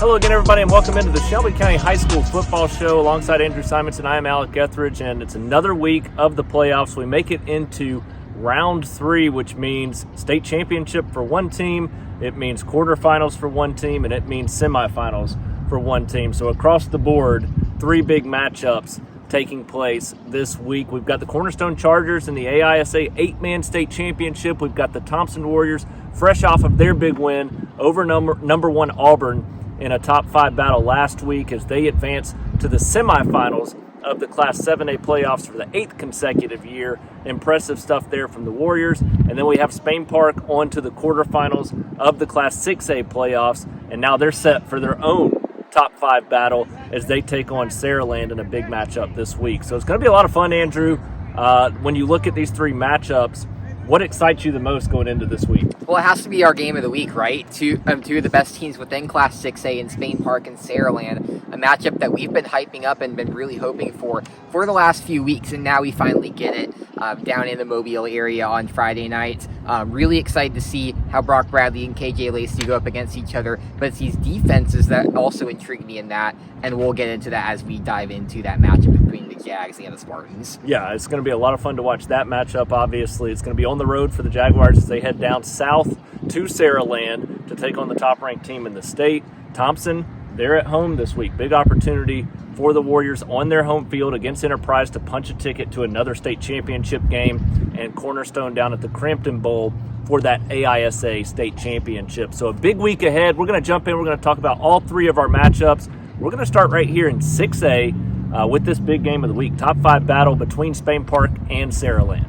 Hello again, everybody, and welcome into the Shelby County High School Football Show alongside Andrew Simonson. I am Alec Etheridge, and it's another week of the playoffs. We make it into round 3, which means state championship for one team, it means quarterfinals for one team, and it means semifinals for one team. So across the board, 3 big matchups taking place this week. We've got the Cornerstone Chargers in the AISA 8-man state championship. We've got the Thompson Warriors fresh off of their big win over number 1 Auburn in a top 5 battle last week as they advance to the semifinals of the Class 7A playoffs for the 8th consecutive year. Impressive stuff there from the Warriors. And then we have Spain Park on to the quarterfinals of the Class 6A playoffs, and now they're set for their own top 5 battle as they take on Saraland in a big matchup this week. So it's going to be a lot of fun, Andrew. When you look at these 3 matchups, what excites you the most going into this week? Well, it has to be our game of the week, right? Two of the best teams within Class 6A in Spain Park and Saraland, a matchup that we've been hyping up and been really hoping for the last few weeks, and now we finally get it down in the Mobile area on Friday night. Really excited to see how Brock Bradley and KJ Lacey go up against each other, but it's these defenses that also intrigue me in that, and we'll get into that as we dive into that matchup between the Jags and the Spartans. Yeah, it's going to be a lot of fun to watch that matchup, obviously. It's going to be on the road for the Jaguars as they head down south to Saraland to take on the top-ranked team in the state. Thompson, they're at home this week. Big opportunity for the Warriors on their home field against Enterprise to punch a ticket to another state championship game, and Cornerstone down at the Crampton Bowl for that AISA State Championship. So a big week ahead. We're going to jump in. We're going to talk about all 3 of our matchups. We're going to start right here in 6A with this big game of the week, top 5 battle between Spain Park and Saraland.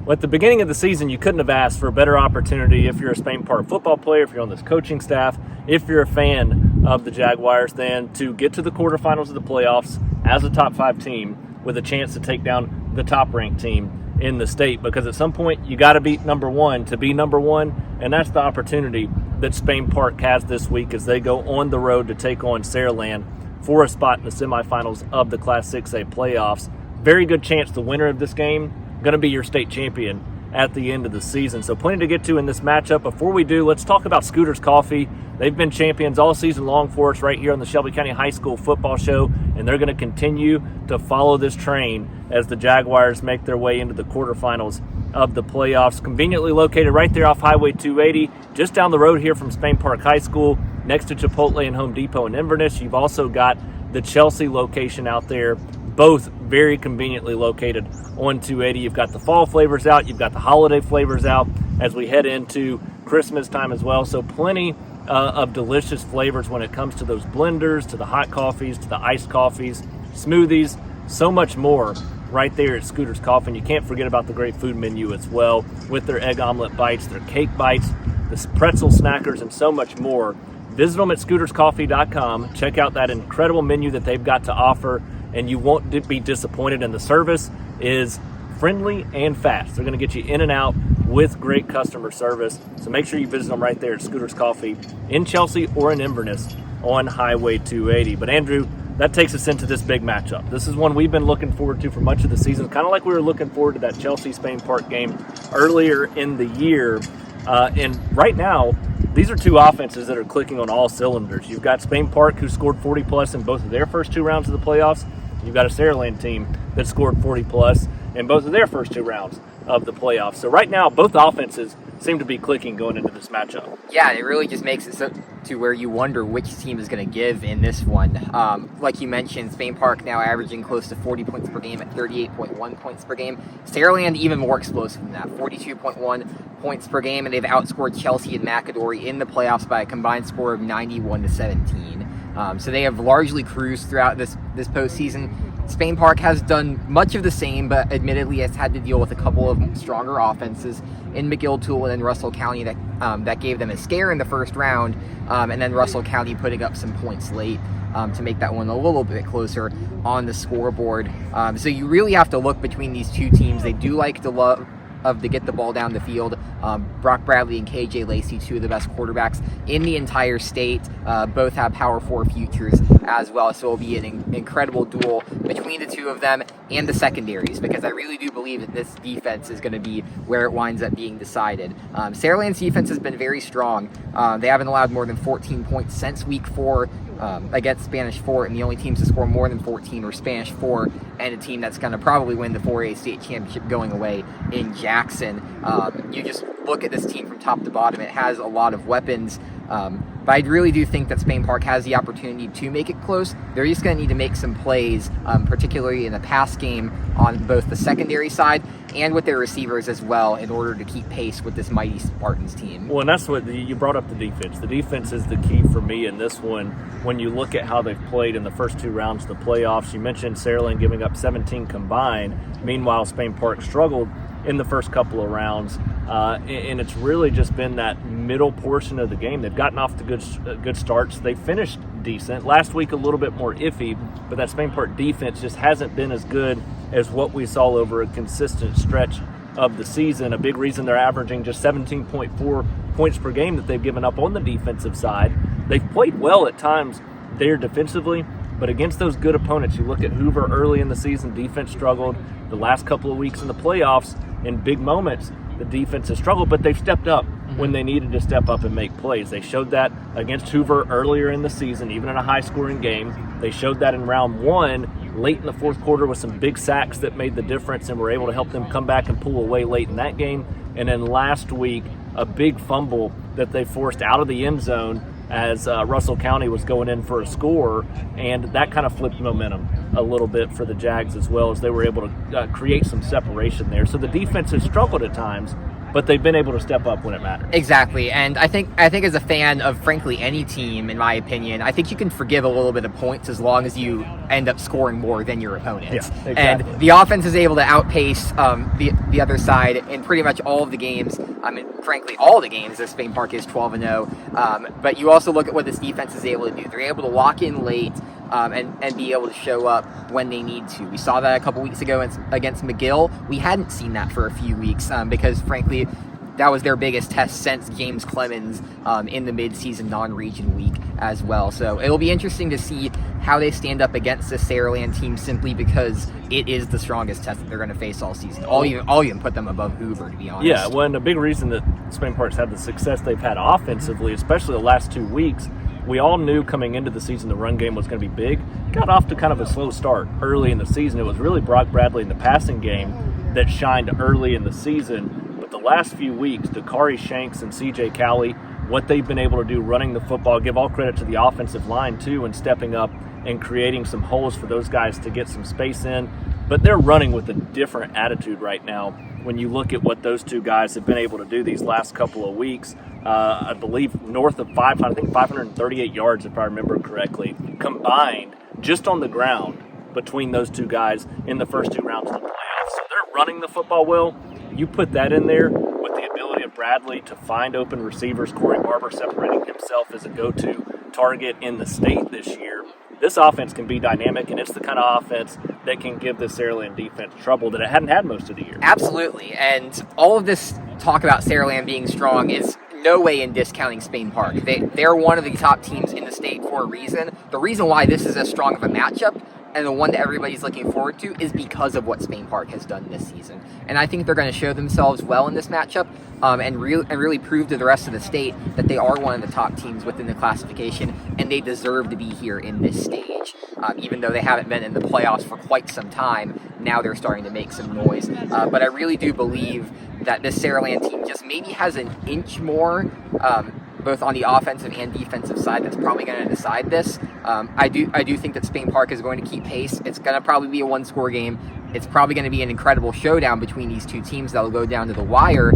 Well, at the beginning of the season, you couldn't have asked for a better opportunity if you're a Spain Park football player, if you're on this coaching staff, if you're a fan of the Jaguars, than to get to the quarterfinals of the playoffs as a top 5 team with a chance to take down the top-ranked team in the state, because at some point you got to beat number 1 to be number 1, and that's the opportunity that Spain Park has this week as they go on the road to take on Saraland for a spot in the semifinals of the Class 6A playoffs. Very good chance the winner of this game going to be your state champion at the end of the season. So plenty to get to in this matchup. Before we do, let's talk about Scooters Coffee. They've been champions all season long for us right here on the Shelby County High School Football Show, and they're going to continue to follow this train as the Jaguars make their way into the quarterfinals of the playoffs. Conveniently located right there off Highway 280, just down the road here from Spain Park High School, next to Chipotle and Home Depot in Inverness. You've also got the Chelsea location out there, both very conveniently located on 280. You've got the fall flavors out, you've got the holiday flavors out as we head into Christmas time as well. So plenty of delicious flavors when it comes to those blenders, to the hot coffees, to the iced coffees, smoothies, so much more right there at Scooters Coffee. And you can't forget about the great food menu as well, with their egg omelet bites, their cake bites, the pretzel snackers, and so much more. Visit them at scooterscoffee.com. Check out that incredible menu that they've got to offer, and you won't be disappointed. And the service is friendly and fast. They're going to get you in and out with great customer service. So make sure you visit them right there at Scooters Coffee in Chelsea or in Inverness on Highway 280. But Andrew, that takes us into this big matchup. This is one we've been looking forward to for much of the season, kind of like we were looking forward to that Chelsea Spain Park game earlier in the year. And right now, these are 2 offenses that are clicking on all cylinders. You've got Spain Park, who scored 40-plus in both of their first 2 rounds of the playoffs. You've got a Saraland team that scored 40-plus in both of their first 2 rounds of the playoffs. So right now, both offenses seem to be clicking going into this matchup. Yeah, it really just makes it so to where you wonder which team is going to give in this one. Like you mentioned, Spain Park now averaging close to 40 points per game at 38.1 points per game. Saraland even more explosive than that, 42.1 points per game, and they've outscored Chelsea and McAdory in the playoffs by a combined score of 91-17. So they have largely cruised throughout this postseason. Spain Park has done much of the same, but admittedly has had to deal with a couple of stronger offenses in McGill, Tulane, and Russell County that gave them a scare in the first round, and then Russell County putting up some points late to make that one a little bit closer on the scoreboard. So you really have to look between these 2 teams. They do like to get the ball down the field. Brock Bradley and KJ Lacey, 2 of the best quarterbacks in the entire state. Both have Power 4 futures as well, so it'll be an incredible duel between the 2 of them and the secondaries, because I really do believe that this defense is going to be where it winds up being decided. Saraland's defense has been very strong. They haven't allowed more than 14 points since week 4 against Spanish Fort, and the only teams to score more than 14 were Spanish Fort and a team that's going to probably win the 4A State Championship going away in Jackson. You just look at this team from top to bottom. It has a lot of weapons. But I really do think that Spain Park has the opportunity to make it close. They're just going to need to make some plays, particularly in the pass game on both the secondary side and with their receivers as well, in order to keep pace with this mighty Spartans team. Well, and that's what you brought up, the defense. The defense is the key for me in this one. When you look at how they've played in the first 2 rounds of the playoffs, you mentioned Saraland giving up 17 combined. Meanwhile, Spain Park struggled in the first couple of rounds, and it's really just been that middle portion of the game. They've gotten off to good starts. They finished decent. Last week a little bit more iffy, but that Spain Park defense just hasn't been as good as what we saw over a consistent stretch of the season. A big reason they're averaging just 17.4 points per game that they've given up on the defensive side. They've played well at times there defensively, but against those good opponents, you look at Hoover early in the season, defense struggled. The last couple of weeks in the playoffs, in big moments, the defense has struggled, but they've stepped up when they needed to step up and make plays. They showed that against Hoover earlier in the season, even in a high-scoring game. They showed that in round 1, late in the fourth quarter, with some big sacks that made the difference and were able to help them come back and pull away late in that game. And then last week, a big fumble that they forced out of the end zone as Russell County was going in for a score, and that kind of flipped momentum a little bit for the Jags as well, as they were able to create some separation there. So the defense has struggled at times, but they've been able to step up when it matters. Exactly, and I think as a fan of, frankly, any team, in my opinion, I think you can forgive a little bit of points as long as you end up scoring more than your opponents. Yeah, exactly. And the offense is able to outpace the other side in pretty much all of the games. I mean, frankly, all of the games as Spain Park is 12-0. But you also look at what this defense is able to do. They're able to lock in late and be able to show up when they need to. We saw that a couple weeks ago against McGill. We hadn't seen that for a few weeks because, frankly, that was their biggest test since James Clemens in the midseason non-region week as well. So it'll be interesting to see how they stand up against the Saraland team, simply because it is the strongest test that they're going to face all season. I'll even put them above Hoover, to be honest. Yeah, well, and a big reason that Spain Park's had the success they've had offensively, especially the last 2 weeks, we all knew coming into the season the run game was going to be big. Got off to kind of a slow start early in the season. It was really Brock Bradley in the passing game that shined early in the season. But the last few weeks, Dakari Shanks and CJ Cowley, what they've been able to do running the football, give all credit to the offensive line too, and stepping up and creating some holes for those guys to get some space in. But they're running with a different attitude right now when you look at what those 2 guys have been able to do these last couple of weeks. I believe north of 538 yards, if I remember correctly, combined just on the ground between those 2 guys in the first 2 rounds of the playoffs. So they're running the football well. You put that in there with the ability of Bradley to find open receivers, Corey Barber separating himself as a go-to target in the state this year. This offense can be dynamic, and it's the kind of offense that can give the Saraland defense trouble that it hadn't had most of the year. Absolutely, and all of this talk about Saraland being strong is no way in discounting Spain Park. They're one of the top teams in the state for a reason. The reason why this is as strong of a matchup, and the one that everybody's looking forward to, is because of what Spain Park has done this season. And I think they're going to show themselves well in this matchup and really prove to the rest of the state that they are one of the top teams within the classification, and they deserve to be here in this stage. Even though they haven't been in the playoffs for quite some time, now they're starting to make some noise. But I really do believe that this Saraland team just maybe has an inch more, both on the offensive and defensive side, that's probably going to decide this. I do think that Spain Park is going to keep pace. It's going to probably be a 1-score game. It's probably going to be an incredible showdown between these 2 teams that will go down to the wire.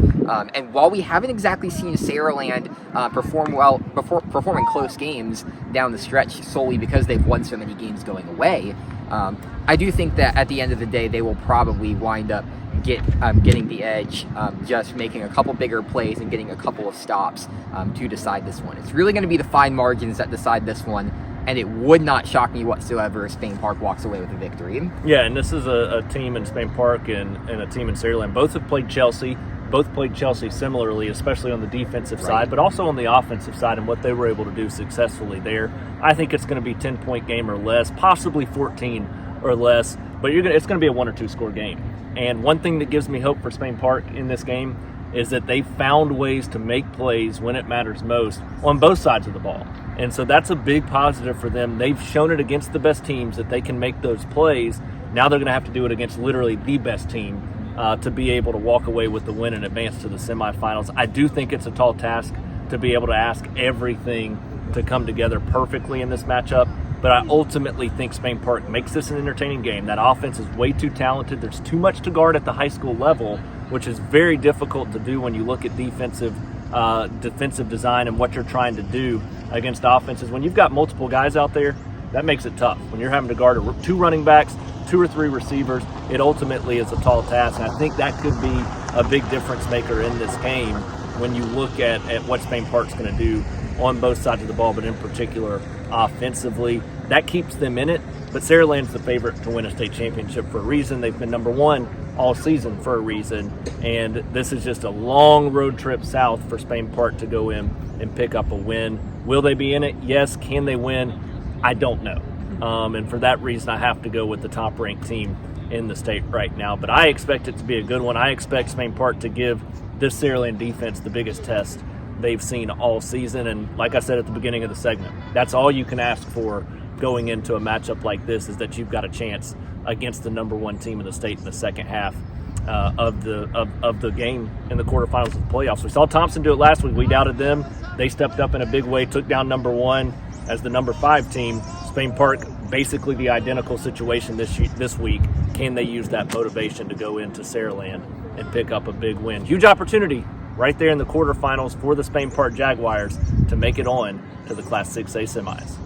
And while we haven't exactly seen Saraland performing close games down the stretch solely because they've won so many games going away, I do think that at the end of the day, they will probably wind up getting the edge, just making a couple bigger plays and getting a couple of stops to decide this one. It's really going to be the fine margins that decide this one, and it would not shock me whatsoever if Spain Park walks away with a victory. Yeah, and this is a team in Spain Park and a team in Saraland. Both have played Chelsea. Both played Chelsea similarly, especially on the defensive side, but also on the offensive side and what they were able to do successfully there. I think it's going to be a 10-point game or less, possibly 14 or less, but it's going to be a 1 or 2 score game. And one thing that gives me hope for Spain Park in this game is that they found ways to make plays when it matters most on both sides of the ball. And so that's a big positive for them. They've shown it against the best teams that they can make those plays. Now they're going to have to do it against literally the best team to be able to walk away with the win and advance to the semifinals. I do think it's a tall task to be able to ask everything to come together perfectly in this matchup, but I ultimately think Spain Park makes this an entertaining game. That offense is way too talented. There's too much to guard at the high school level, which is very difficult to do when you look at defensive design and what you're trying to do against offenses. When you've got multiple guys out there, that makes it tough. When you're having to guard 2 running backs, 2 or 3 receivers, it ultimately is a tall task. And I think that could be a big difference maker in this game when you look at what Spain Park's going to do on both sides of the ball, but in particular offensively. That keeps them in it, but Saraland's the favorite to win a state championship for a reason. They've been number 1 all season for a reason, and this is just a long road trip south for Spain Park to go in and pick up a win. Will they be in it? Yes. Can they win? I don't know. And for that reason, I have to go with the top-ranked team in the state right now. But I expect it to be a good one. I expect Spain Park to give this Saraland defense the biggest test they've seen all season. And like I said at the beginning of the segment, that's all you can ask for going into a matchup like this, is that you've got a chance against the number 1 team in the state in the second half of the game in the quarterfinals of the playoffs. We saw Thompson do it last week. We doubted them. They stepped up in a big way, took down number 1 as the number 5 team. Spain Park, basically the identical situation this week. Can they use that motivation to go into Saraland and pick up a big win? Huge opportunity right there in the quarterfinals for the Spain Park Jaguars to make it on to the Class 6A semis.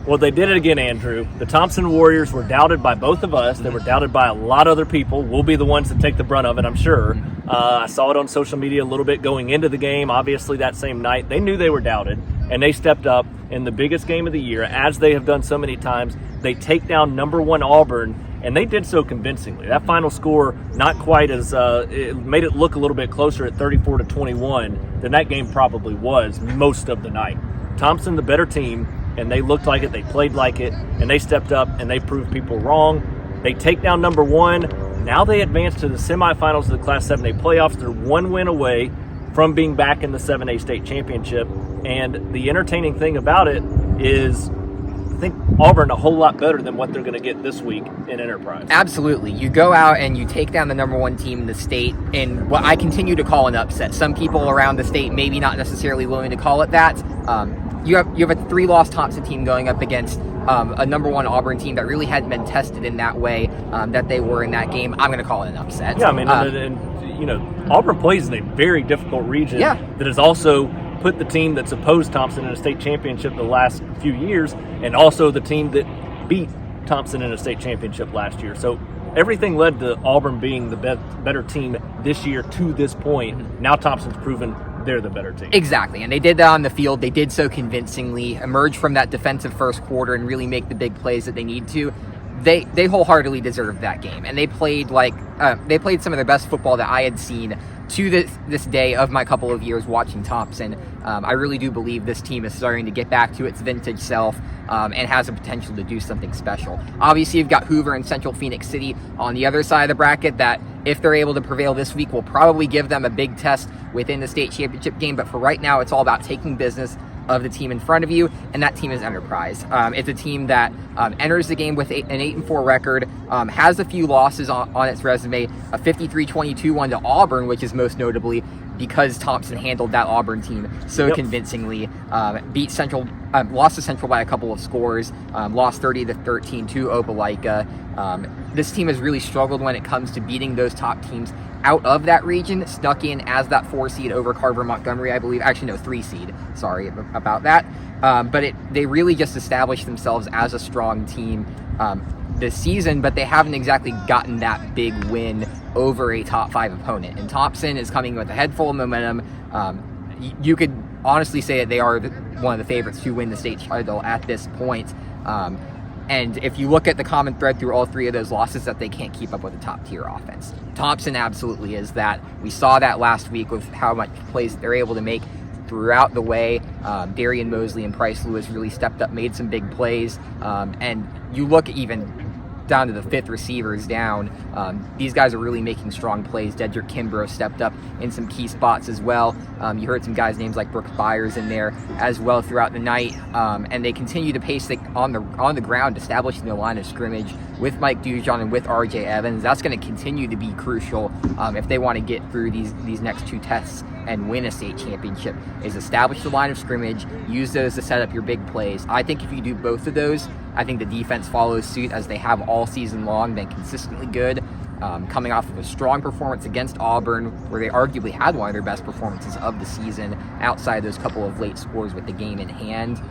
Well, they did it again, Andrew. The Thompson Warriors were doubted by both of us. They were doubted by a lot of other people. We'll be the ones that take the brunt of it, I'm sure. I saw it on social media a little bit going into the game. Obviously, that same night, they knew they were doubted, and they stepped up in the biggest game of the year, as they have done so many times. They take down number 1 Auburn, and they did so convincingly. That final score, not quite as it made it look a little bit closer at 34-21 than that game probably was most of the night. Thompson, the better team, and they looked like it, they played like it, and they stepped up and they proved people wrong. They take down number 1. Now they advance to the semifinals of the Class 7A playoffs. They're 1 win away from being back in the 7A State Championship. And the entertaining thing about it is, I think Auburn a whole lot better than what they're going to get this week in Enterprise. Absolutely. You go out and you take down the number 1 team in the state in what I continue to call an upset. Some people around the state maybe not necessarily willing to call it that. You have a 3-loss Thompson team going up against a number 1 Auburn team that really hadn't been tested in that way that they were in that game. I'm going to call it an upset. Yeah, I mean, and you know, Auburn plays in a very difficult region that has also put the team that's opposed Thompson in a state championship the last few years, and also the team that beat Thompson in a state championship last year. So everything led to Auburn being the better team this year to this point. Now Thompson's proven they're the better team. Exactly, and they did that on the field. They did so convincingly, emerge from that defensive first quarter and really make the big plays that they need to. They wholeheartedly deserved that game, and they played some of their best football that I had seen to this day of my couple of years watching Thompson. I really do believe this team is starting to get back to its vintage self and has the potential to do something special. Obviously, you've got Hoover and Central Phoenix City on the other side of the bracket that, if they're able to prevail this week, will probably give them a big test within the state championship game. But for right now, it's all about taking business of the team in front of you, and that team is Enterprise. It's a team that enters the game with an 8-4 record, has a few losses on its resume, a 53-22 one to Auburn, which is most notably because Thompson handled that Auburn team so convincingly. Beat Central, lost to Central by a couple of scores, lost 30-13 to Opelika. This team has really struggled when it comes to beating those top teams out of that region. Snuck in as that 4 seed over Carver Montgomery, I believe. Actually, no, 3 seed. Sorry about that. But they really just established themselves as a strong team this season, but they haven't exactly gotten that big win over a top 5 opponent. And Thompson is coming with a head full of momentum. You could honestly say that they are one of the favorites to win the state title at this point. And if you look at the common thread through all 3 of those losses, that they can't keep up with a top-tier offense. Thompson absolutely is that. We saw that last week with how much plays they're able to make. throughout the way. Darian Mosley and Price Lewis really stepped up, made some big plays, and you look even down to the fifth receivers down. These guys are really making strong plays. Dedrick Kimbrough stepped up in some key spots as well. You heard some guys' names like Brooks Byers in there as well throughout the night, and they continue to pace on the ground, establishing the line of scrimmage with Mike Dujon and with RJ Evans. That's going to continue to be crucial if they want to get through these next two tests and win a state championship, is establish the line of scrimmage, use those to set up your big plays. I think if you do both of those, I think the defense follows suit, as they have all season long, been consistently good, coming off of a strong performance against Auburn, where they arguably had one of their best performances of the season outside those couple of late scores with the game in hand.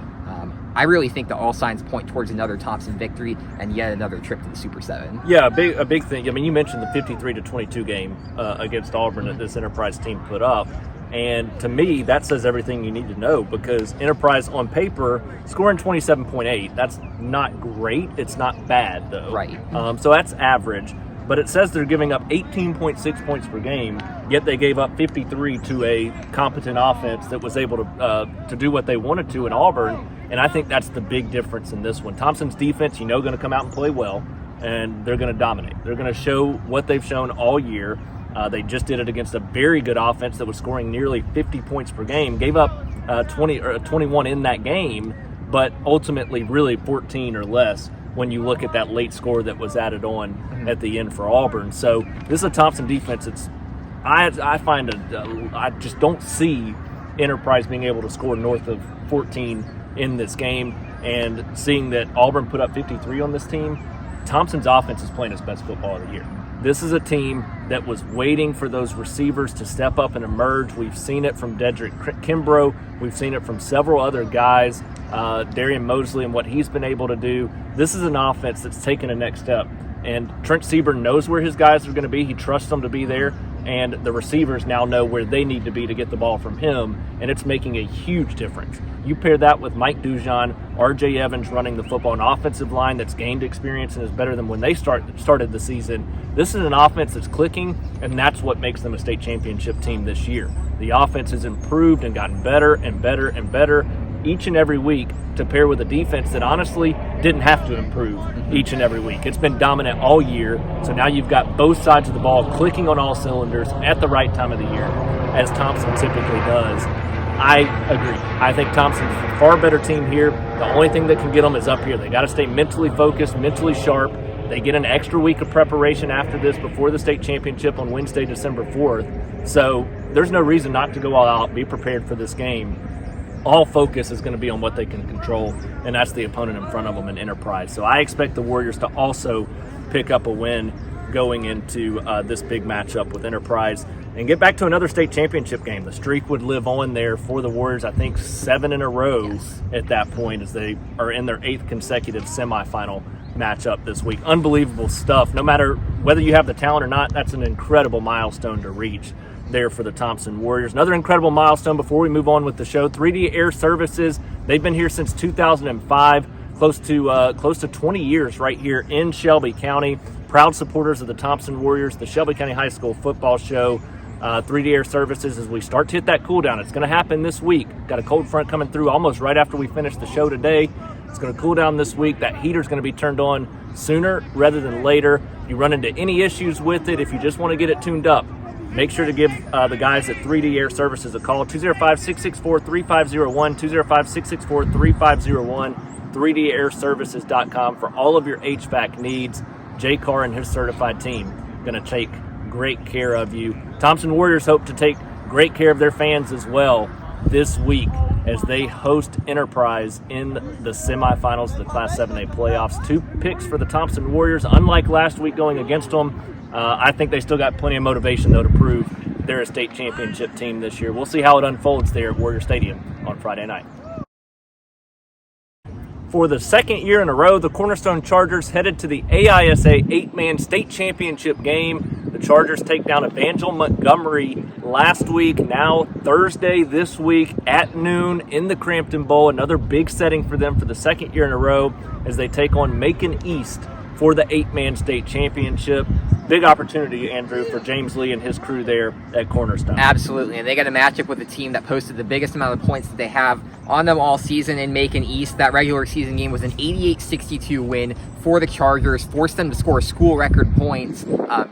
I really think that all signs point towards another Thompson victory and yet another trip to the Super 7. Yeah, a big thing. I mean, you mentioned the 53-22 game against Auburn that this Enterprise team put up. And to me, that says everything you need to know, because Enterprise on paper scoring 27.8, that's not great. It's not bad, though. Right. So that's average. But it says they're giving up 18.6 points per game, yet they gave up 53 to a competent offense that was able to do what they wanted to in Auburn. And I think that's the big difference in this one. Thompson's defense, going to come out and play well, and they're going to dominate. They're going to show what they've shown all year. They just did it against a very good offense that was scoring nearly 50 points per game, gave up 21 in that game, but ultimately really 14 or less when you look at that late score that was added on at the end for Auburn. So this is a Thompson defense. I just don't see Enterprise being able to score north of 14 in this game, and seeing that Auburn put up 53 on this team, Thompson's offense is playing its best football of the year. This is a team that was waiting for those receivers to step up and emerge. We've seen it from Dedrick Kimbrough. We've seen it from several other guys, Darian Mosley and what he's been able to do. This is an offense that's taken a next step. And Trent Seaborn knows where his guys are going to be. He trusts them to be there. And the receivers now know where they need to be to get the ball from him. And it's making a huge difference. You pair that with Mike Dujon, RJ Evans running the football, an offensive line that's gained experience and is better than when they started the season. This is an offense that's clicking, and that's what makes them a state championship team this year. The offense has improved and gotten better and better and better each and every week, to pair with a defense that honestly didn't have to improve each and every week. It's been dominant all year, so now you've got both sides of the ball clicking on all cylinders at the right time of the year, as Thompson typically does. I agree. I think Thompson's a far better team here. The only thing that can get them is up here. They got to stay mentally focused, mentally sharp. They get an extra week of preparation after this before the state championship on Wednesday, December 4th. So there's no reason not to go all out, be prepared for this game. All focus is going to be on what they can control, and that's the opponent in front of them in Enterprise. So I expect the Warriors to also pick up a win going into this big matchup with Enterprise and get back to another state championship game. The streak would live on there for the Warriors, I think 7 in a row at that point, as they are in their 8th consecutive semifinal matchup this week. Unbelievable stuff. No matter whether you have the talent or not, that's an incredible milestone to reach there for the Thompson Warriors. Another incredible milestone before we move on with the show, 3D Air Services. They've been here since 2005, close to 20 years right here in Shelby County. Proud supporters of the Thompson Warriors, the Shelby County High School football show. 3D Air Services, as we start to hit that cool down. It's going to happen this week. Got a cold front coming through almost right after we finish the show today. It's going to cool down this week. That heater's going to be turned on sooner rather than later. If you run into any issues with it, if you just want to get it tuned up, make sure to give the guys at 3D Air Services a call, 205-664-3501, 205-664-3501, 3dairservices.com for all of your HVAC needs. Jay Carr and his certified team going to take great care of you. Thompson Warriors hope to take great care of their fans as well this week as they host Enterprise in the semifinals of the Class 7A playoffs. 2 picks for the Thompson Warriors. Unlike last week going against them, I think they still got plenty of motivation, though, to prove they're a state championship team this year. We'll see how it unfolds there at Warrior Stadium on Friday night. For the second year in a row, the Cornerstone Chargers headed to the AISA 8-man state championship game. The Chargers take down Evangel Montgomery last week, now Thursday this week at noon in the Crampton Bowl. Another big setting for them for the second year in a row as they take on Macon East for the 8-man state championship. big opportunity, Andrew, for James Lee and his crew there at Cornerstone. Absolutely, and they got a matchup with a team that posted the biggest amount of points that they have on them all season in Macon East. That regular season game was an 88-62 win for the Chargers, forced them to score school record points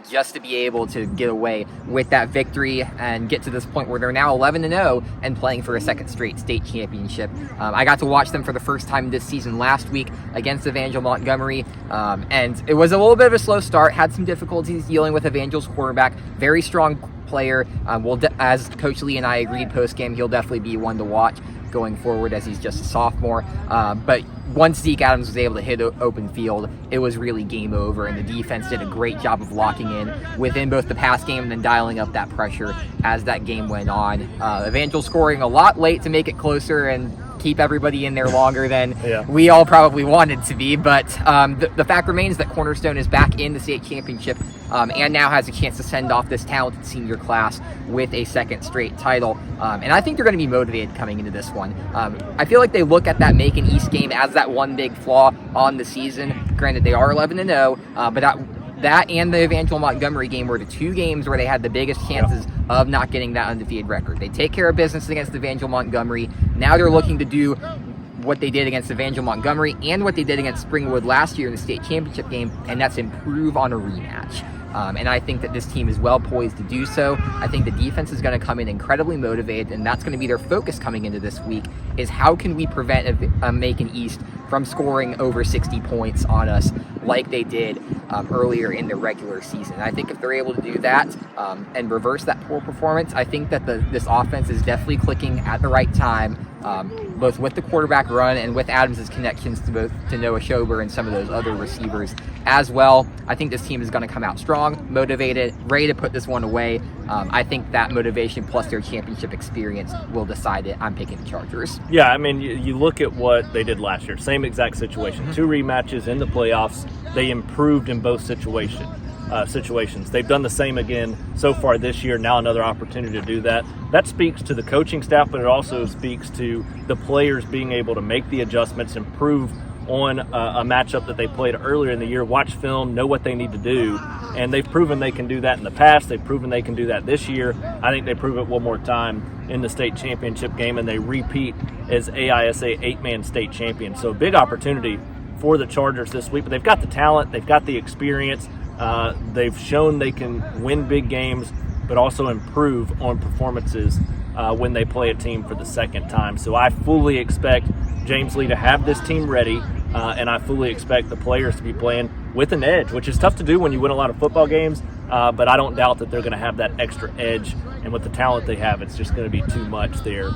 just to be able to get away with that victory and get to this point where they're now 11-0 and playing for a second straight state championship. I got to watch them for the first time this season last week against Evangel Montgomery, and it was a little bit of a slow start, had some difficulties dealing with Evangel's quarterback, very strong player. As Coach Lee and I agreed post-game, he'll definitely be one to watch going forward as he's just a sophomore. But once Zeke Adams was able to hit open field, it was really game over, and the defense did a great job of locking in within both the pass game and then dialing up that pressure as that game went on. Evangel scoring a lot late to make it closer and keep everybody in there longer than we all probably wanted to be, but the fact remains that Cornerstone is back in the state championship and now has a chance to send off this talented senior class with a second straight title, and I think they're going to be motivated coming into this one. I feel like they look at that Macon East game as that one big flaw on the season. Granted, they are 11-0, but that and the Evangel Montgomery game were the two games where they had the biggest chances of not getting that undefeated record. They take care of business against Evangel Montgomery. Now they're looking to do what they did against Evangel Montgomery and what they did against Springwood last year in the state championship game, and that's improve on a rematch. And I think that this team is well poised to do so. I think the defense is going to come in incredibly motivated, and that's going to be their focus coming into this week, is how can we prevent Macon East from scoring over 60 points on us like they did earlier in the regular season. And I think if they're able to do that and reverse that poor performance, I think that this offense is definitely clicking at the right time, both with the quarterback run and with Adams' connections to Noah Schober and some of those other receivers as well. I think this team is going to come out strong, motivated, ready to put this one away. I think that motivation plus their championship experience will decide it. I'm picking the Chargers. Yeah, I mean, you look at what they did last year. Same exact situation. 2 rematches in the playoffs. They improved in both situations. They've done the same again so far this year. Now another opportunity to do that. That speaks to the coaching staff, but it also speaks to the players being able to make the adjustments, improve on a matchup that they played earlier in the year, watch film, know what they need to do, and they've proven they can do that in the past. They've proven they can do that this year. I think they prove it one more time in the state championship game, and they repeat as AISA 8-man state champion. So a big opportunity for the Chargers this week, but they've got the talent, they've got the experience, they've shown they can win big games, but also improve on performances when they play a team for the second time. So I fully expect James Lee to have this team ready, and I fully expect the players to be playing with an edge, which is tough to do when you win a lot of football games, but I don't doubt that they're going to have that extra edge, and with the talent they have, it's just going to be too much there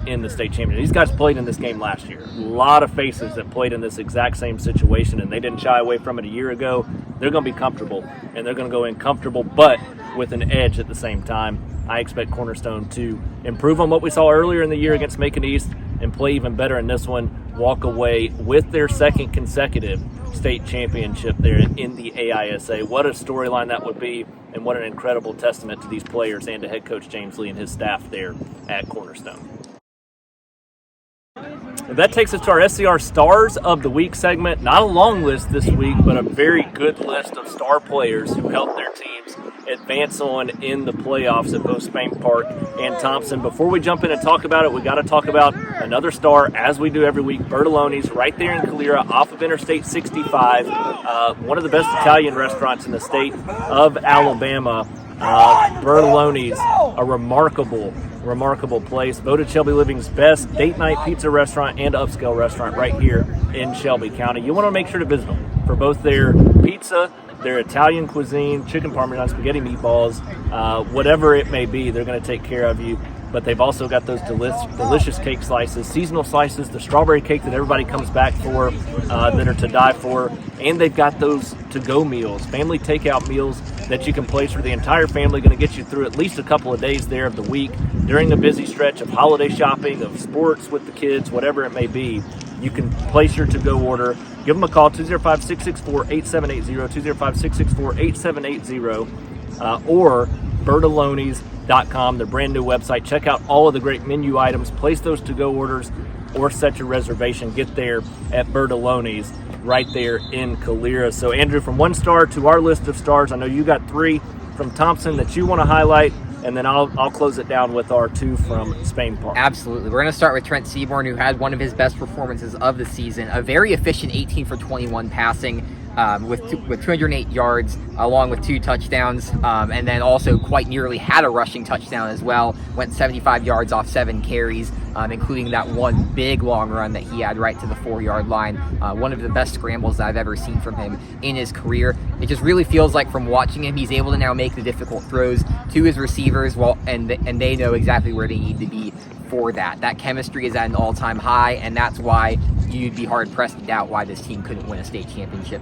in the state championship. These guys played in this game last year. A lot of faces that played in this exact same situation, and they didn't shy away from it a year ago. They're going to be comfortable, and they're going to go in comfortable, but with an edge at the same time. I expect Cornerstone to improve on what we saw earlier in the year against Macon East and play even better in this one, walk away with their second consecutive state championship there in the AISA. What a storyline that would be, and what an incredible testament to these players and to head coach James Lee and his staff there at Cornerstone. That takes us to our SCR Stars of the Week segment. Not a long list this week, but a very good list of star players who helped their teams advance on in the playoffs at both Spain Park and Thompson. Before we jump in and talk about it, we got to talk about another star, as we do every week, Bertoloni's, right there in Calera off of Interstate 65, one of the best Italian restaurants in the state of Alabama. Bertoloni's, a remarkable place. Voted Shelby Living's best date night pizza restaurant and upscale restaurant right here in Shelby County. You want to make sure to visit them for both their pizza, their Italian cuisine, chicken parmesan, spaghetti meatballs, whatever it may be, they're going to take care of you. But they've also got those delicious cake slices, seasonal slices, the strawberry cake that everybody comes back for, that are to die for. And they've got those to-go meals, family takeout meals that you can place for the entire family, going to get you through at least a couple of days there of the week during the busy stretch of holiday shopping, of sports with the kids, whatever it may be. You can place your to-go order. Give them a call, 205-664-8780, 205-664-8780, or Bertolonis.com, their brand new website. Check out all of the great menu items, place those to-go orders, or set your reservation. Get there at Bertoloni's. right there in Calera. So Andrew, from 1 star to our list of stars, I know you got 3 from Thompson that you want to highlight, and then I'll close it down with our 2 from Spain Park. Absolutely. We're going to start with Trent Seaborn, who had one of his best performances of the season. A very efficient 18 for 21 passing with 208 yards, along with 2 touchdowns, and then also quite nearly had a rushing touchdown as well. Went 75 yards off 7 carries, including that one big long run that he had right to the 4-yard line. One of the best scrambles that I've ever seen from him in his career. It just really feels like from watching him, he's able to now make the difficult throws to his receivers, and they know exactly where they need to be for that. That chemistry is at an all-time high, and that's why you'd be hard-pressed to doubt why this team couldn't win a state championship.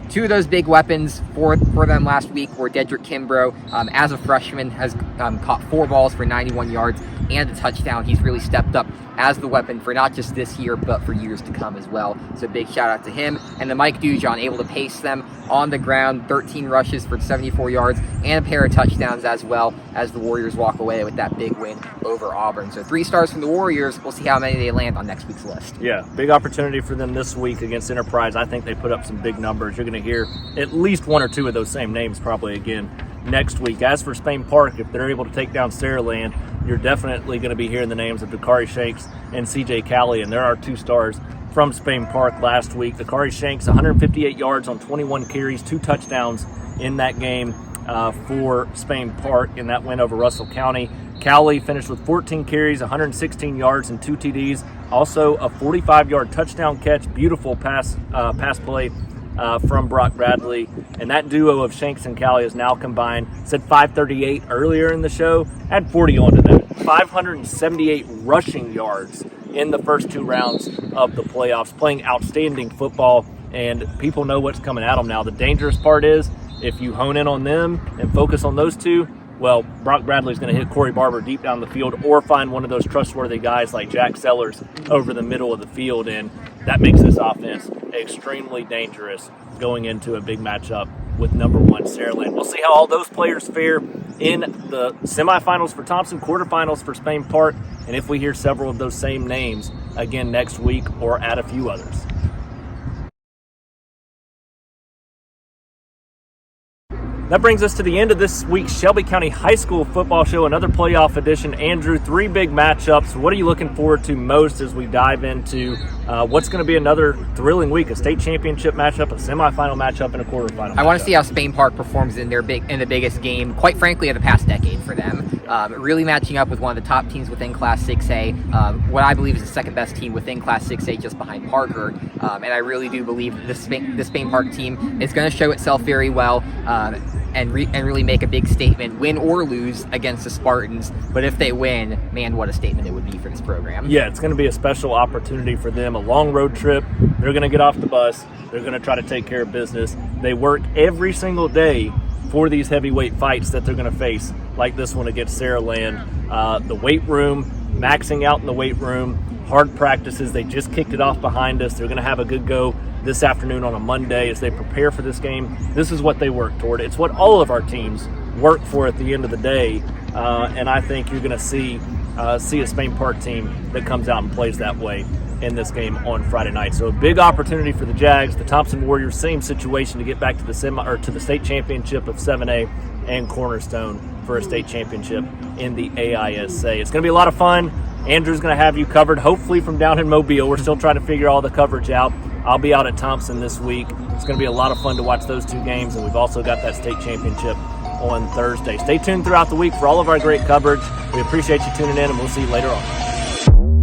2 of those big weapons for them last week were Dedrick Kimbrough. As a freshman, has caught 4 balls for 91 yards and a touchdown. He's really stepped up as the weapon for not just this year, but for years to come as well. So big shout out to him. And then Mike Dujon, able to pace them on the ground, 13 rushes for 74 yards and a pair of touchdowns, as well as the Warriors walk away with that big win over Auburn. So 3 stars from the Warriors. We'll see how many they land on next week's list. Yeah, big opportunity for them this week against Enterprise. I think they put up some big numbers. You're going to hear at least 1 or 2 of those same names probably again next week. As for Spain Park, if they're able to take down Saraland, you're definitely going to be hearing the names of Dakari Shanks and CJ Calley, and there are 2 stars from Spain Park last week. Dakari Shanks, 158 yards on 21 carries, 2 touchdowns in that game for Spain Park in that win over Russell County. Calley finished with 14 carries, 116 yards, and 2 TDs. Also a 45-yard touchdown catch. Beautiful pass play from Brock Bradley. And that duo of Shanks and Calley is now combined. Said 538 earlier in the show. Add 40 onto that. 578 rushing yards in the first 2 rounds of the playoffs. Playing outstanding football, and people know what's coming at them now. The dangerous part is if you hone in on them and focus on those 2, well, Brock Bradley's going to hit Corey Barber deep down the field, or find one of those trustworthy guys like Jack Sellers over the middle of the field, and that makes this offense extremely dangerous going into a big matchup with number 1 Saraland. We'll see how all those players fare in the semifinals for Thompson, quarterfinals for Spain Park, and if we hear several of those same names again next week or add a few others. That brings us to the end of this week's Shelby County High School football show, another playoff edition. Andrew, 3 big matchups. What are you looking forward to most as we dive into what's going to be another thrilling week, a state championship matchup, a semifinal matchup, and a quarterfinal I want to see how Spain Park performs in the biggest game, quite frankly, of the past decade for them. Really matching up with one of the top teams within Class 6A, what I believe is the second best team within Class 6A, just behind Parker. And I really do believe the Spain Park team is going to show itself very well. And really make a big statement, win or lose, against the Spartans. But if they win, man, what a statement it would be for this program. Yeah, it's going to be a special opportunity for them, a long road trip. They're going to get off the bus. They're going to try to take care of business. They work every single day for these heavyweight fights that they're going to face, like this one against Saraland. The weight room, maxing out in the weight room, hard practices. They just kicked it off behind us. They're going to have a good go this afternoon on a Monday as they prepare for this game. This is what they work toward. It's what all of our teams work for at the end of the day, and I think you're going to see a Spain Park team that comes out and plays that way in this game on Friday night. So a big opportunity for the Jags. The Thompson Warriors, same situation to get back to the state championship of 7A, and Cornerstone for a state championship in the AISA. It's going to be a lot of fun. Andrew's going to have you covered, hopefully from down in Mobile. We're still trying to figure all the coverage out. I'll be out at Thompson this week. It's going to be a lot of fun to watch those 2 games, and we've also got that state championship on Thursday. Stay tuned throughout the week for all of our great coverage. We appreciate you tuning in, and we'll see you later on.